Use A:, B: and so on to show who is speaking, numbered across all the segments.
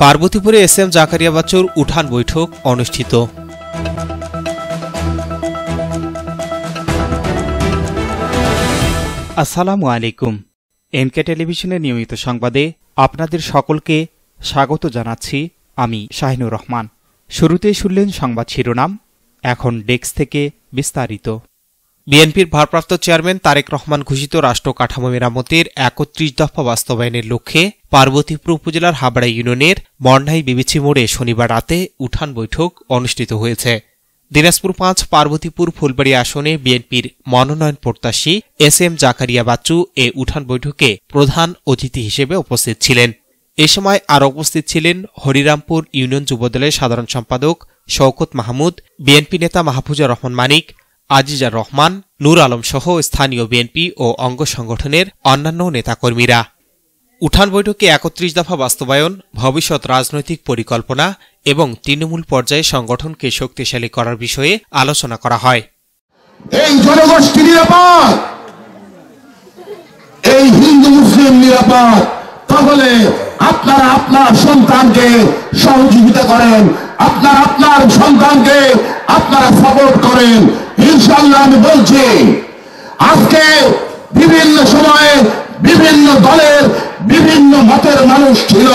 A: পার্বতীপুরে SM Zakaria বাচ্চুর উঠান বৈঠক অনুষ্ঠিত।
B: আসসালামু আলাইকুম। এমকে টেলিভিশনের নিয়মিত সংবাদে আপনাদের সকলকে স্বাগত জানাচ্ছি। আমি শাহিনুর রহমান। শুরুতেই শুনলেন সংবাদ শিরোনাম, এখন ডেস্ক থেকে বিস্তারিত।
A: বিএনপির ভারপ্রাপ্ত চেয়ারম্যান তারেক রহমান ঘোষিত রাষ্ট্র কাঠামো মেরামতের ৩১ দফা বাস্তবায়নের লক্ষ্যে পার্বতীপুর উপজেলার হাবড়া ইউনিয়নের মর্নাই বিবিচি মোড়ে শনিবার রাতে উঠান বৈঠক অনুষ্ঠিত হয়েছে। দিনাজপুর ৫ পার্বতীপুর ফুলবাড়ী আসনে বিএনপির মনোনয়ন প্রত্যাশী এসএম জাকারিয়া বাচ্চু এ উঠান বৈঠকে প্রধান অতিথি হিসেবে উপস্থিত ছিলেন। এ সময় আরও উপস্থিত ছিলেন হরিরামপুর ইউনিয়ন যুবদলের সাধারণ সম্পাদক শওকত মাহমুদ, বিএনপি নেতা মাহফুজা রহমান মানিক, আজিজার রহমান, নূর আলম সহ স্থানীয় বিএনপি ও অঙ্গ সংগঠনের অন্যান্য নেতাকর্মীরা। উঠান বৈঠকে ৩১ দফা বাস্তবায়ন, ভবিষ্যৎ রাজনৈতিক পরিকল্পনা এবং তৃণমূল পর্যায়ে সংগঠনকে শক্তিশালী করার বিষয়ে আলোচনা করা হয়।
C: এই জনগোষ্ঠী নিরাপদ, এই হিন্দু মুসলিম নিরাপদ, তাহলে আপনারা আপনার সন্তানকে সহযোগিতা করেন, আপনারা আপনার সন্তানকে আপনারা সাপোর্ট করেন। ইনশাআল্লাহ আমি বলছি, আজকে বিভিন্ন সময়ে বিভিন্ন দলের বিভিন্ন মতের মানুষ ছিল।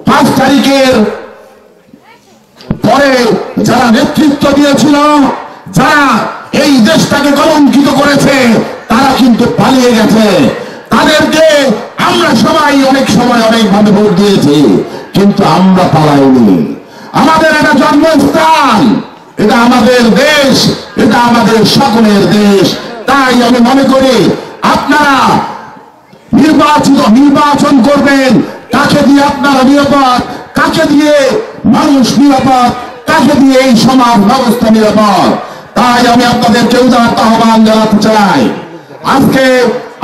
C: ৫ তারিখের পরে যারা নেতৃত্ব দিয়েছিল, যারা এই দেশটাকে কলঙ্কিত করেছে, তারা কিন্তু পালিয়ে গেছে। তাদেরকে আমরা সবাই অনেক সময় অনেকভাবে ভোট দিয়েছি, কিন্তু আমরা পালাইনি। আমাদের এটা জন্মস্থান, এটা আমাদের দেশ, এটা আমাদের সকলের দেশ। তাই আমি মনে করি আপনারা নির্বাচন করবেন, কাকে দিয়ে আপনারা নিরাপদ, কাকে দিয়ে মানুষ নিরাপদ, কাকে দিয়ে এই সমাজ ব্যবস্থা নিরাপদ। তাই আমি আপনাদেরকে উদাত্ত আহ্বান জানাতে চাই, আজকে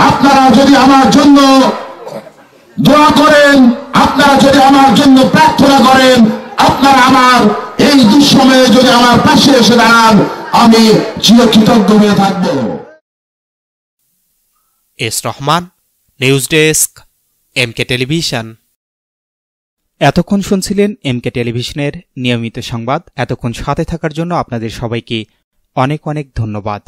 C: আপনারা যদি আমার জন্য দোয়া করেন, আপনারা যদি আমার জন্য প্রার্থনা করেন, আপনারা আমার এই দুঃসময়ে যদি আমার পাশে এসে দাঁড়ান, আমি চিরকৃতজ্ঞ হয়ে থাকব।
A: S Rahman, news desk, MK television.
B: এতক্ষণ শুনছিলেন এমকে টেলিভিশনের নিয়মিত সংবাদ। এতক্ষণ সাথে থাকার জন্য আপনাদের সবাইকে অনেক অনেক ধন্যবাদ।